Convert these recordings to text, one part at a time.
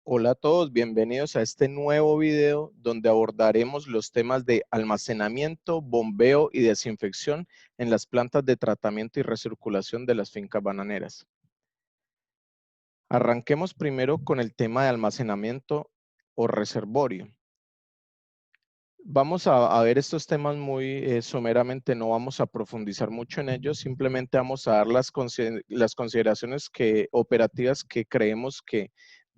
Hola a todos, bienvenidos a este nuevo video donde abordaremos los temas de almacenamiento, bombeo y desinfección en las plantas de tratamiento y recirculación de las fincas bananeras. Arranquemos primero con el tema de almacenamiento o reservorio. Vamos a ver estos temas muy someramente, no vamos a profundizar mucho en ellos, simplemente vamos a dar las consideraciones operativas que creemos que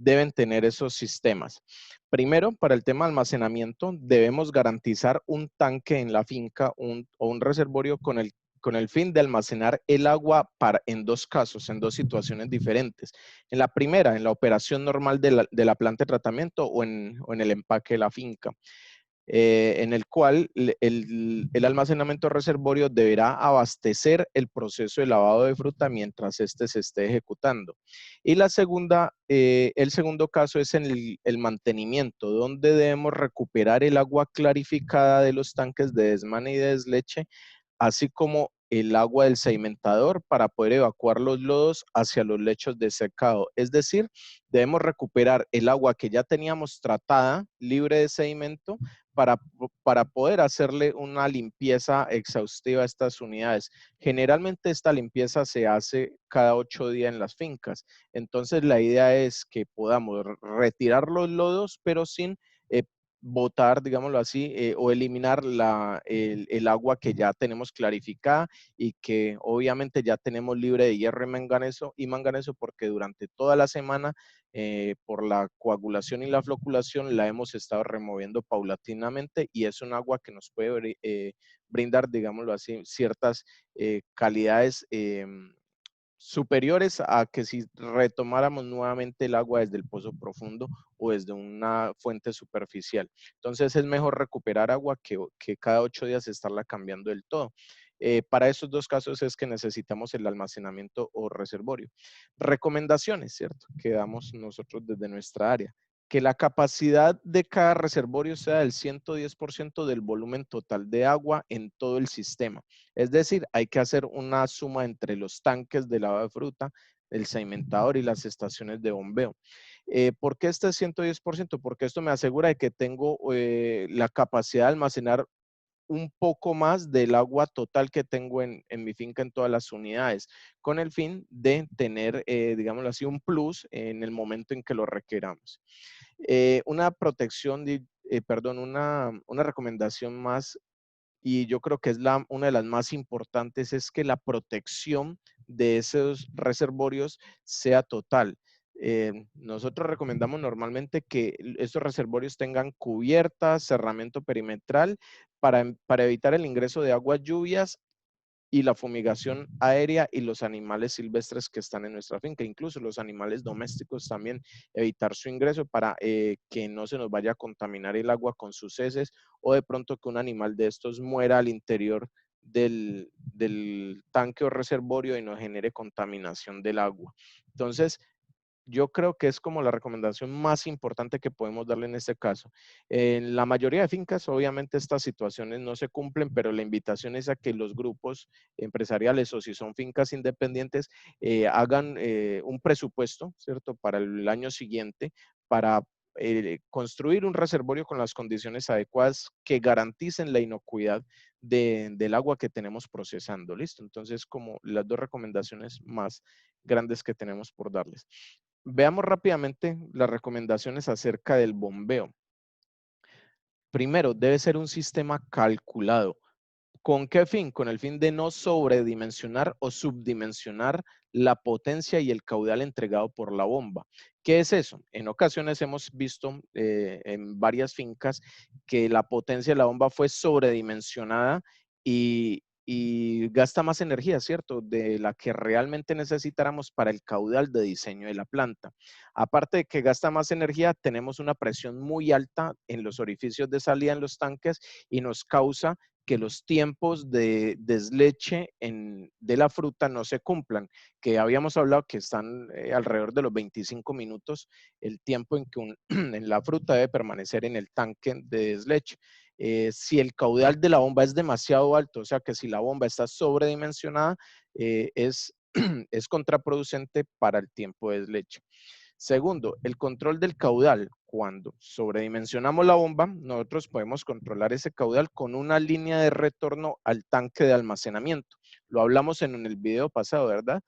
deben tener esos sistemas. Primero, para el tema de almacenamiento, debemos garantizar un tanque en la finca o un reservorio con el fin de almacenar el agua en dos casos, en dos situaciones diferentes. En la primera, en la operación normal de la planta de tratamiento o en el empaque de la finca. En el cual el almacenamiento reservorio deberá abastecer el proceso de lavado de fruta mientras éste se esté ejecutando. Y el segundo caso es en el mantenimiento, donde debemos recuperar el agua clarificada de los tanques de desmane y de desleche, así como el agua del sedimentador para poder evacuar los lodos hacia los lechos de secado. Es decir, debemos recuperar el agua que ya teníamos tratada, libre de sedimento, para, para poder hacerle una limpieza exhaustiva a estas unidades. Generalmente esta limpieza se hace cada 8 días en las fincas. Entonces la idea es que podamos retirar los lodos, pero sin botar, digámoslo así, o eliminar el agua que ya tenemos clarificada y que obviamente ya tenemos libre de hierro y manganeso porque durante toda la semana por la coagulación y la floculación la hemos estado removiendo paulatinamente y es un agua que nos puede brindar, digámoslo así, ciertas calidades superiores a que si retomáramos nuevamente el agua desde el pozo profundo o desde una fuente superficial. Entonces es mejor recuperar agua que cada 8 días estarla cambiando del todo. Para esos dos casos es que necesitamos el almacenamiento o reservorio. Recomendaciones, ¿cierto? Que damos nosotros desde nuestra área. Que la capacidad de cada reservorio sea del 110% del volumen total de agua en todo el sistema. Es decir, hay que hacer una suma entre los tanques de lavado de fruta, el sedimentador y las estaciones de bombeo. ¿Por qué este 110%? Porque esto me asegura de que tengo la capacidad de almacenar un poco más del agua total que tengo en mi finca en todas las unidades, con el fin de tener, digámoslo así, un plus en el momento en que lo requeramos. Una protección, perdón, una recomendación más y yo creo que es una de las más importantes, es que la protección de esos reservorios sea total. Nosotros recomendamos normalmente que estos reservorios tengan cubiertas, cerramiento perimetral para evitar el ingreso de aguas lluvias y la fumigación aérea y los animales silvestres que están en nuestra finca, incluso los animales domésticos también, evitar su ingreso para que no se nos vaya a contaminar el agua con sus heces o de pronto que un animal de estos muera al interior del tanque o reservorio y nos genere contaminación del agua. Entonces, yo creo que es como la recomendación más importante que podemos darle en este caso. En la mayoría de fincas, obviamente, estas situaciones no se cumplen, pero la invitación es a que los grupos empresariales o si son fincas independientes, hagan un presupuesto, ¿cierto?, para el año siguiente para construir un reservorio con las condiciones adecuadas que garanticen la inocuidad del agua que tenemos procesando. ¿Listo? Entonces, como las dos recomendaciones más grandes que tenemos por darles. Veamos rápidamente las recomendaciones acerca del bombeo. Primero, debe ser un sistema calculado. ¿Con qué fin? Con el fin de no sobredimensionar o subdimensionar la potencia y el caudal entregado por la bomba. ¿Qué es eso? En ocasiones hemos visto en varias fincas que la potencia de la bomba fue sobredimensionada y gasta más energía, ¿cierto? De la que realmente necesitáramos para el caudal de diseño de la planta. Aparte de que gasta más energía, tenemos una presión muy alta en los orificios de salida en los tanques y nos causa que los tiempos de desleche de la fruta no se cumplan, que habíamos hablado que están alrededor de los 25 minutos, el tiempo en que en la fruta debe permanecer en el tanque de desleche. Si el caudal de la bomba es demasiado alto, o sea que si la bomba está sobredimensionada, es contraproducente para el tiempo de desleche. Segundo, el control del caudal. Cuando sobredimensionamos la bomba, nosotros podemos controlar ese caudal con una línea de retorno al tanque de almacenamiento. Lo hablamos en el video pasado, ¿verdad?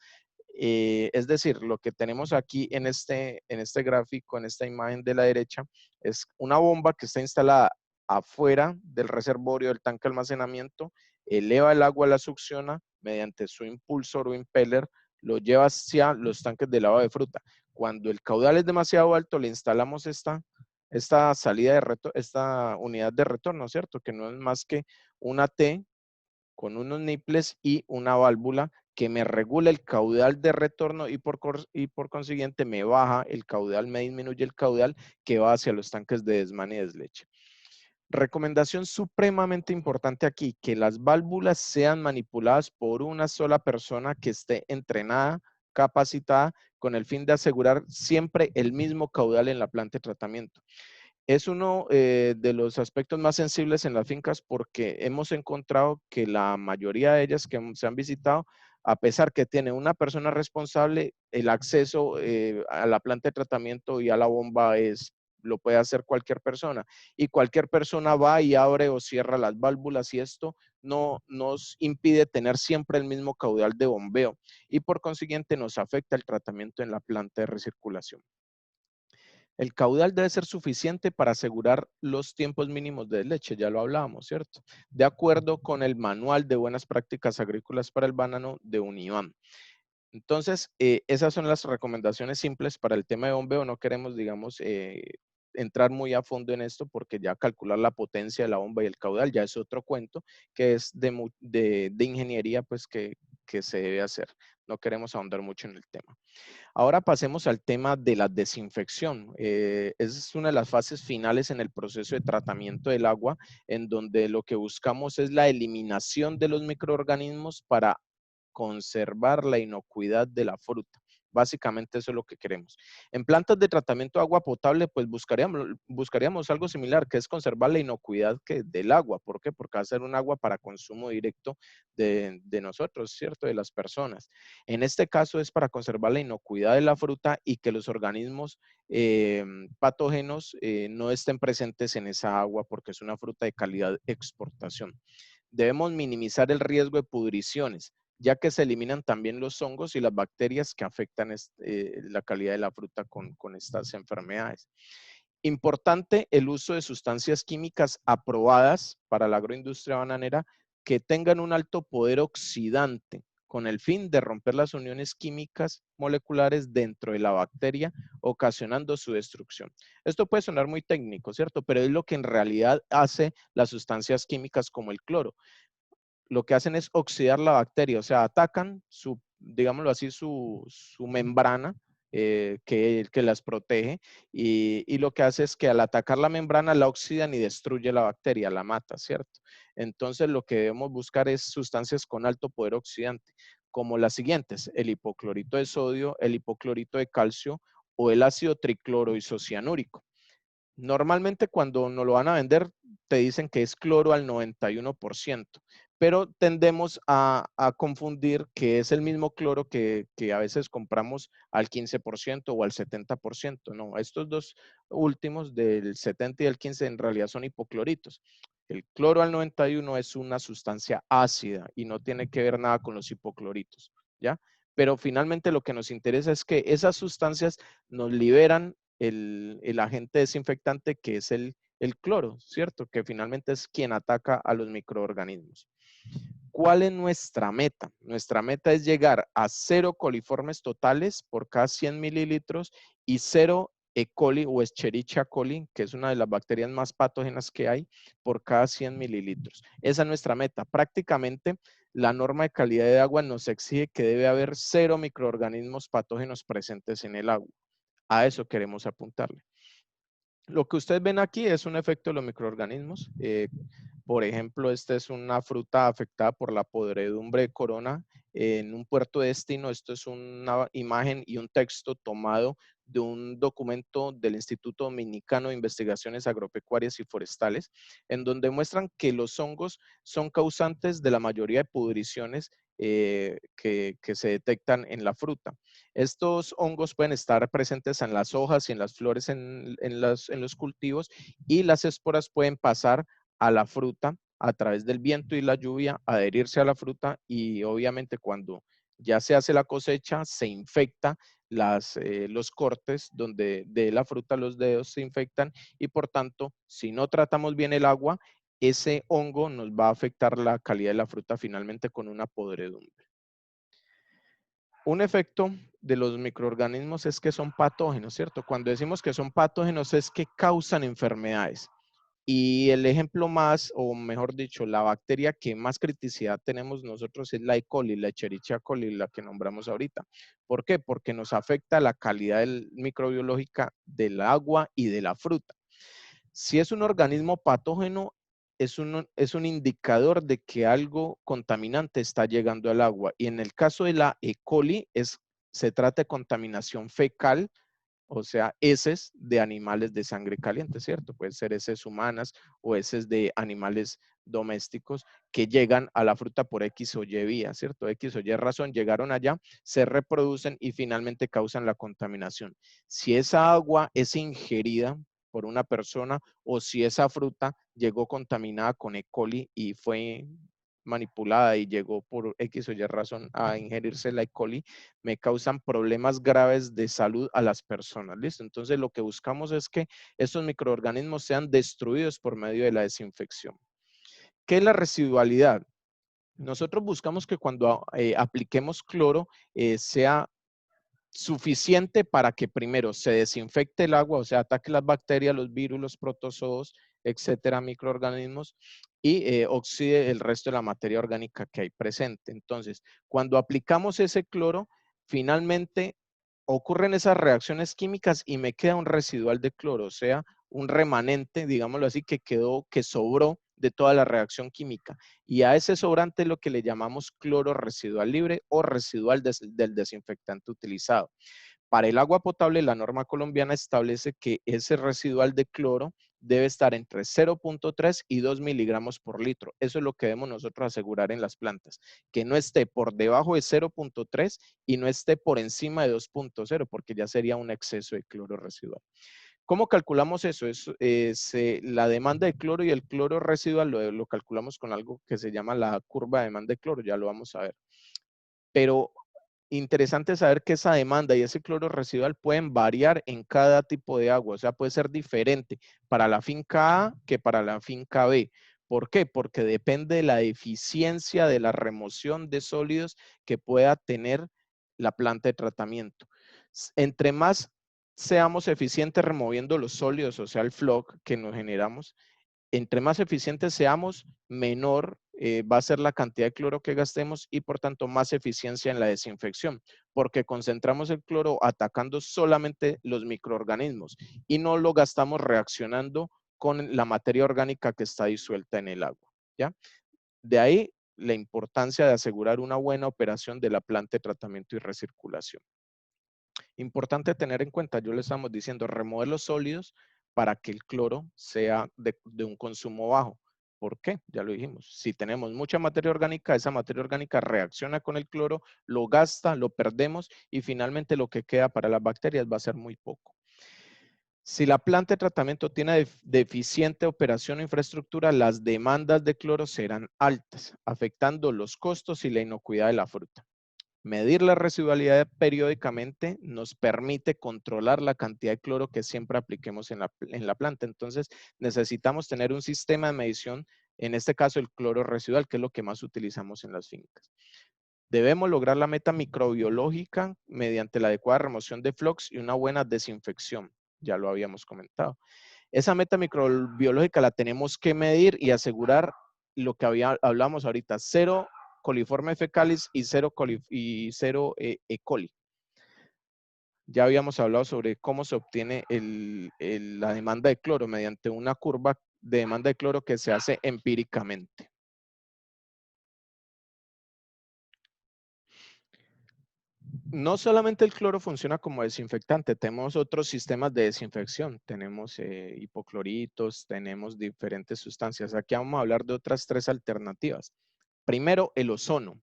Es decir, lo que tenemos aquí en este gráfico, en esta imagen de la derecha, es una bomba que está instalada afuera del reservorio del tanque de almacenamiento, eleva el agua, la succiona mediante su impulsor o impeller, lo lleva hacia los tanques de lavado de fruta. Cuando el caudal es demasiado alto, le instalamos esta salida de retorno, esta unidad de retorno, ¿cierto? Que no es más que una T con unos nipples y una válvula que me regula el caudal de retorno y por consiguiente me baja el caudal, me disminuye el caudal que va hacia los tanques de desmane y desleche. Recomendación supremamente importante aquí, que las válvulas sean manipuladas por una sola persona que esté entrenada, capacitada, con el fin de asegurar siempre el mismo caudal en la planta de tratamiento. Es uno de los aspectos más sensibles en las fincas porque hemos encontrado que la mayoría de ellas que se han visitado, a pesar que tiene una persona responsable, el acceso a la planta de tratamiento y a la bomba lo puede hacer cualquier persona. Y cualquier persona va y abre o cierra las válvulas y esto no nos impide tener siempre el mismo caudal de bombeo y por consiguiente nos afecta el tratamiento en la planta de recirculación. El caudal debe ser suficiente para asegurar los tiempos mínimos de leche, ya lo hablábamos, ¿cierto? De acuerdo con el Manual de Buenas Prácticas Agrícolas para el Banano de UNIVAM. Entonces, esas son las recomendaciones simples para el tema de bombeo. No queremos, digamos, entrar muy a fondo en esto porque ya calcular la potencia de la bomba y el caudal ya es otro cuento que es de ingeniería, pues que se debe hacer. No queremos ahondar mucho en el tema. Ahora pasemos al tema de la desinfección. Es una de las fases finales en el proceso de tratamiento del agua, en donde lo que buscamos es la eliminación de los microorganismos para conservar la inocuidad de la fruta. Básicamente eso es lo que queremos. En plantas de tratamiento de agua potable, pues buscaríamos algo similar, que es conservar la inocuidad del agua. ¿Por qué? Porque va a ser un agua para consumo directo de nosotros, ¿cierto? De las personas. En este caso es para conservar la inocuidad de la fruta y que los organismos patógenos no estén presentes en esa agua porque es una fruta de calidad exportación. Debemos minimizar el riesgo de pudriciones, ya que se eliminan también los hongos y las bacterias que afectan la calidad de la fruta con estas enfermedades. Importante el uso de sustancias químicas aprobadas para la agroindustria bananera que tengan un alto poder oxidante con el fin de romper las uniones químicas moleculares dentro de la bacteria, ocasionando su destrucción. Esto puede sonar muy técnico, ¿cierto? Pero es lo que en realidad hace las sustancias químicas como el cloro. Lo que hacen es oxidar la bacteria, o sea, atacan digámoslo así, su membrana que las protege y lo que hace es que al atacar la membrana la oxidan y destruye la bacteria, la mata, ¿cierto? Entonces lo que debemos buscar es sustancias con alto poder oxidante, como las siguientes, el hipoclorito de sodio, el hipoclorito de calcio o el ácido tricloro isocianúrico. Normalmente cuando nos lo van a vender, te dicen que es cloro al 91%, pero tendemos a confundir que es el mismo cloro que a veces compramos al 15% o al 70%. No, estos dos últimos del 70 y el 15 en realidad son hipocloritos. El cloro al 91 es una sustancia ácida y no tiene que ver nada con los hipocloritos, ¿ya? Pero finalmente lo que nos interesa es que esas sustancias nos liberan el agente desinfectante que es el cloro, ¿cierto? Que finalmente es quien ataca a los microorganismos. ¿Cuál es nuestra meta? Nuestra meta es llegar a 0 coliformes totales por cada 100 mililitros y 0 E. coli o Escherichia coli, que es una de las bacterias más patógenas que hay, por cada 100 mililitros. Esa es nuestra meta. Prácticamente la norma de calidad de agua nos exige que debe haber 0 microorganismos patógenos presentes en el agua. A eso queremos apuntarle. Lo que ustedes ven aquí es un efecto de los microorganismos. Por ejemplo, esta es una fruta afectada por la podredumbre de corona en un puerto de destino. Esto es una imagen y un texto tomado de un documento del Instituto Dominicano de Investigaciones Agropecuarias y Forestales, en donde muestran que los hongos son causantes de la mayoría de pudriciones que se detectan en la fruta. Estos hongos pueden estar presentes en las hojas y en las flores en los cultivos, y las esporas pueden pasar a la fruta a través del viento y la lluvia, adherirse a la fruta, y obviamente cuando ya se hace la cosecha, se infecta los cortes donde de la fruta, los dedos se infectan, y por tanto, si no tratamos bien el agua, ese hongo nos va a afectar la calidad de la fruta finalmente con una podredumbre. Un efecto de los microorganismos es que son patógenos, ¿cierto? Cuando decimos que son patógenos es que causan enfermedades. Y el ejemplo más, o mejor dicho, la bacteria que más criticidad tenemos nosotros es la E. coli, la Escherichia coli, la que nombramos ahorita. ¿Por qué? Porque nos afecta la calidad microbiológica del agua y de la fruta. Si es un organismo patógeno, es un indicador de que algo contaminante está llegando al agua. Y en el caso de la E. coli, se trata de contaminación fecal, o sea, heces de animales de sangre caliente, ¿cierto? Pueden ser heces humanas o heces de animales domésticos que llegan a la fruta por X o Y vía, ¿cierto? X o Y razón, llegaron allá, se reproducen y finalmente causan la contaminación. Si esa agua es ingerida por una persona, o si esa fruta llegó contaminada con E. coli y fue manipulada y llegó por X o Y razón a ingerirse la E. coli, me causan problemas graves de salud a las personas, ¿listo? Entonces lo que buscamos es que estos microorganismos sean destruidos por medio de la desinfección. ¿Qué es la residualidad? Nosotros buscamos que cuando apliquemos cloro sea suficiente para que primero se desinfecte el agua, o sea, ataque las bacterias, los virus, los protozoos, etcétera, microorganismos, y oxide el resto de la materia orgánica que hay presente. Entonces, cuando aplicamos ese cloro, finalmente ocurren esas reacciones químicas y me queda un residual de cloro, o sea, un remanente, digámoslo así, que quedó, que sobró de toda la reacción química. Y a ese sobrante es lo que le llamamos cloro residual libre o residual del desinfectante utilizado. Para el agua potable, la norma colombiana establece que ese residual de cloro debe estar entre 0.3 y 2 miligramos por litro. Eso es lo que debemos nosotros asegurar en las plantas, que no esté por debajo de 0.3 y no esté por encima de 2.0, porque ya sería un exceso de cloro residual. ¿Cómo calculamos eso? La demanda de cloro y el cloro residual lo calculamos con algo que se llama la curva de demanda de cloro, ya lo vamos a ver. Pero interesante saber que esa demanda y ese cloro residual pueden variar en cada tipo de agua, o sea, puede ser diferente para la finca A que para la finca B. ¿Por qué? Porque depende de la eficiencia de la remoción de sólidos que pueda tener la planta de tratamiento. Entre más seamos eficientes removiendo los sólidos, o sea, el FLOC que nos generamos, entre más eficientes seamos, menor va a ser la cantidad de cloro que gastemos y por tanto más eficiencia en la desinfección, porque concentramos el cloro atacando solamente los microorganismos y no lo gastamos reaccionando con la materia orgánica que está disuelta en el agua, ¿ya? De ahí la importancia de asegurar una buena operación de la planta de tratamiento y recirculación. Importante tener en cuenta, yo le estamos diciendo, remover los sólidos para que el cloro sea de un consumo bajo. ¿Por qué? Ya lo dijimos. Si tenemos mucha materia orgánica, esa materia orgánica reacciona con el cloro, lo gasta, lo perdemos y finalmente lo que queda para las bacterias va a ser muy poco. Si la planta de tratamiento tiene deficiente operación o infraestructura, las demandas de cloro serán altas, afectando los costos y la inocuidad de la fruta. Medir la residualidad periódicamente nos permite controlar la cantidad de cloro que siempre apliquemos en la planta. Entonces, necesitamos tener un sistema de medición, en este caso el cloro residual, que es lo que más utilizamos en las fincas. Debemos lograr la meta microbiológica mediante la adecuada remoción de flux y una buena desinfección. Ya lo habíamos comentado. Esa meta microbiológica la tenemos que medir y asegurar lo que hablamos ahorita, cero coliformes fecalis y cero E. coli. Ya habíamos hablado sobre cómo se obtiene la demanda de cloro mediante una curva de demanda de cloro que se hace empíricamente. No solamente el cloro funciona como desinfectante, tenemos otros sistemas de desinfección, tenemos hipocloritos, tenemos diferentes sustancias. Aquí vamos a hablar de otras tres alternativas. Primero, el ozono.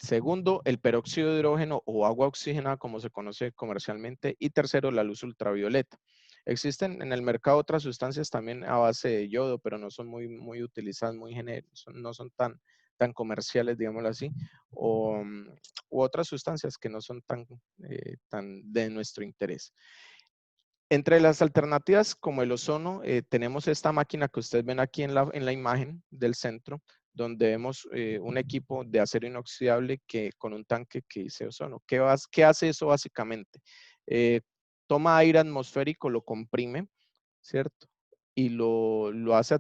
Segundo, el peróxido de hidrógeno o agua oxigenada, como se conoce comercialmente. Y tercero, la luz ultravioleta. Existen en el mercado otras sustancias también a base de yodo, pero no son muy utilizadas, no son tan comerciales, digámoslo así, u otras sustancias que no son tan de nuestro interés. Entre las alternativas como el ozono, tenemos esta máquina que ustedes ven aquí en la imagen del centro, donde vemos un equipo de acero inoxidable con un tanque que dice ozono. ¿Qué hace eso básicamente? Eh, Toma aire atmosférico, lo comprime, ¿cierto? Y lo hace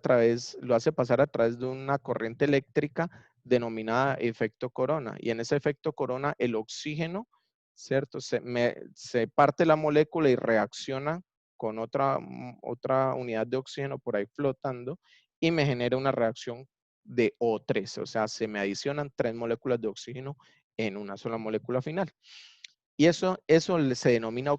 pasar a través de una corriente eléctrica denominada efecto corona. Y en ese efecto corona, el oxígeno, ¿cierto? Se parte la molécula y reacciona con otra unidad de oxígeno por ahí flotando y me genera una reacción de O3, o sea, se me adicionan 3 moléculas de oxígeno en una sola molécula final. Y eso se denomina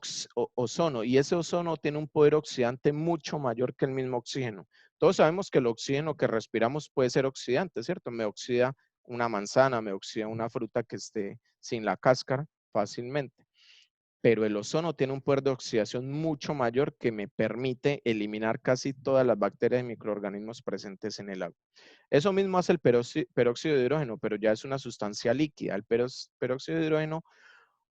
ozono, y ese ozono tiene un poder oxidante mucho mayor que el mismo oxígeno. Todos sabemos que el oxígeno que respiramos puede ser oxidante, ¿cierto? Me oxida una manzana, me oxida una fruta que esté sin la cáscara fácilmente. Pero el ozono tiene un poder de oxidación mucho mayor que me permite eliminar casi todas las bacterias y microorganismos presentes en el agua. Eso mismo hace el peróxido de hidrógeno, pero ya es una sustancia líquida. El peróxido de hidrógeno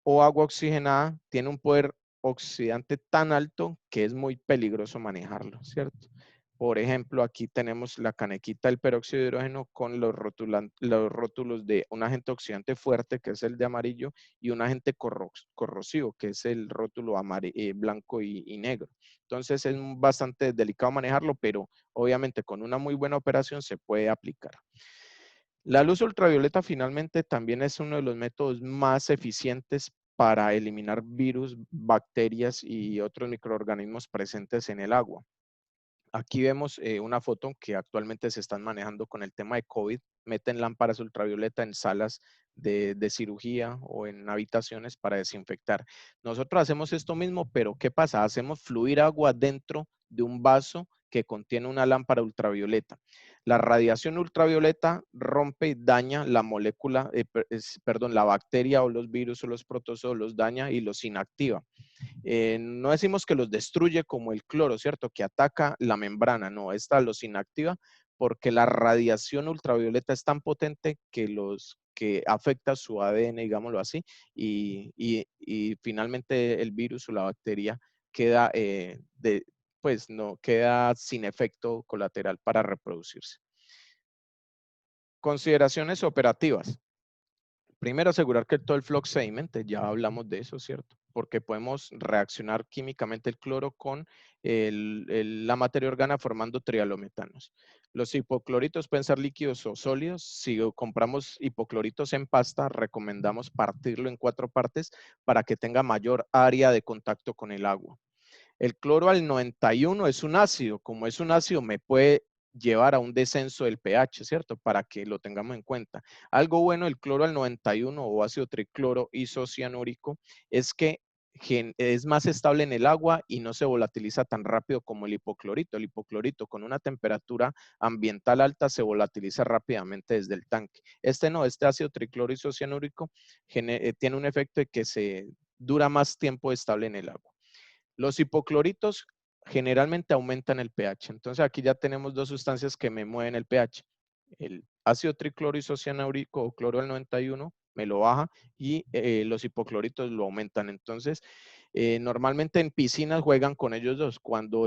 o agua oxigenada tiene un poder oxidante tan alto que es muy peligroso manejarlo, ¿cierto? Por ejemplo, aquí tenemos la canequita del peróxido de hidrógeno con los rótulos de un agente oxidante fuerte, que es el de amarillo, y un agente corrosivo, que es el rótulo blanco y negro. Entonces es bastante delicado manejarlo, pero obviamente con una muy buena operación se puede aplicar. La luz ultravioleta finalmente también es uno de los métodos más eficientes para eliminar virus, bacterias y otros microorganismos presentes en el agua. Aquí vemos una foto que actualmente se están manejando con el tema de COVID. Meten lámparas ultravioleta en salas de cirugía o en habitaciones para desinfectar. Nosotros hacemos esto mismo, pero ¿qué pasa? Hacemos fluir agua dentro de un vaso que contiene una lámpara ultravioleta. La radiación ultravioleta rompe y daña la molécula, perdón, la bacteria o los virus o los protozoos los daña y los inactiva. No decimos que los destruye como el cloro, ¿cierto? Que ataca la membrana, no, esta los inactiva porque la radiación ultravioleta es tan potente que afecta su ADN, digámoslo así, y finalmente el virus o la bacteria queda, pues no, queda sin efecto colateral para reproducirse. Consideraciones operativas. Primero, asegurar que todo el flux sedimente, ya hablamos de eso, ¿cierto? Porque podemos reaccionar químicamente el cloro con la materia orgánica formando trialometanos. Los hipocloritos pueden ser líquidos o sólidos. Si compramos hipocloritos en pasta, recomendamos partirlo en 4 partes para que tenga mayor área de contacto con el agua. El cloro al 91 es un ácido. Como es un ácido, me puede llevar a un descenso del pH, ¿cierto? Para que lo tengamos en cuenta. Algo bueno del cloro al 91 o ácido tricloro isocianúrico es que es más estable en el agua y no se volatiliza tan rápido como el hipoclorito. El hipoclorito con una temperatura ambiental alta se volatiliza rápidamente desde el tanque. Este ácido tricloro isocianúrico tiene un efecto de que se dura más tiempo estable en el agua. Los hipocloritos generalmente aumentan el pH. Entonces aquí ya tenemos 2 sustancias que me mueven el pH. El ácido tricloro isocianúrico o cloro al 91 me lo baja y los hipocloritos lo aumentan. Entonces, normalmente en piscinas juegan con ellos dos. Cuando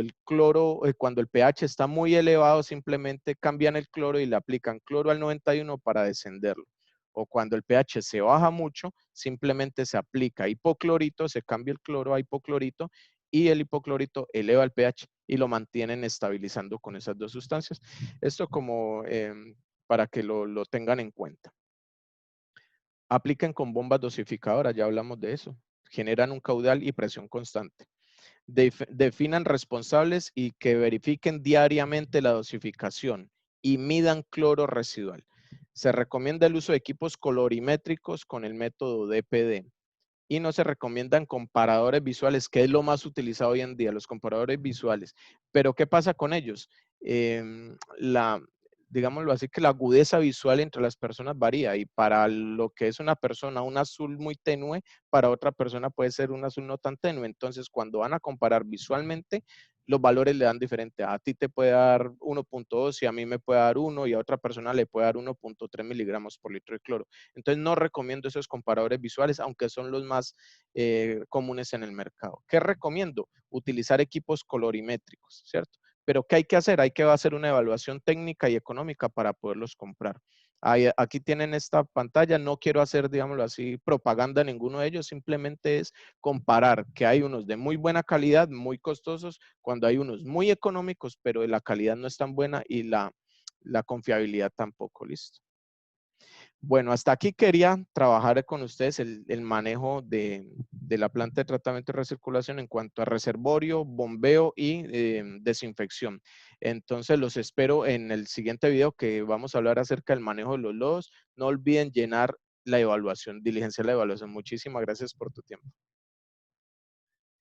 cuando el pH está muy elevado, simplemente cambian el cloro y le aplican cloro al 91 para descenderlo. O cuando el pH se baja mucho, simplemente se aplica hipoclorito, se cambia el cloro a hipoclorito y el hipoclorito eleva el pH y lo mantienen estabilizando con esas 2 sustancias. Esto como para que lo tengan en cuenta. Apliquen con bombas dosificadoras, ya hablamos de eso. Generan un caudal y presión constante. Definan responsables y que verifiquen diariamente la dosificación y midan cloro residual. Se recomienda el uso de equipos colorimétricos con el método DPD. Y no se recomiendan comparadores visuales, que es lo más utilizado hoy en día, los comparadores visuales. Pero ¿qué pasa con ellos? digámoslo así, que la agudeza visual entre las personas varía y para lo que es una persona, un azul muy tenue, para otra persona puede ser un azul no tan tenue. Entonces, cuando van a comparar visualmente, los valores le dan diferente. A ti te puede dar 1.2 y a mí me puede dar 1 y a otra persona le puede dar 1.3 miligramos por litro de cloro. Entonces, no recomiendo esos comparadores visuales, aunque son los más comunes en el mercado. ¿Qué recomiendo? Utilizar equipos colorimétricos, ¿cierto? Pero ¿qué hay que hacer? Hay que hacer una evaluación técnica y económica para poderlos comprar. Aquí tienen esta pantalla, no quiero hacer, digámoslo así, propaganda a ninguno de ellos, simplemente es comparar que hay unos de muy buena calidad, muy costosos, cuando hay unos muy económicos, pero la calidad no es tan buena y la confiabilidad tampoco, listo. Bueno, hasta aquí quería trabajar con ustedes el manejo de la planta de tratamiento y recirculación en cuanto a reservorio, bombeo y desinfección. Entonces los espero en el siguiente video que vamos a hablar acerca del manejo de los lodos. No olviden llenar la evaluación, diligenciar la evaluación. Muchísimas gracias por tu tiempo.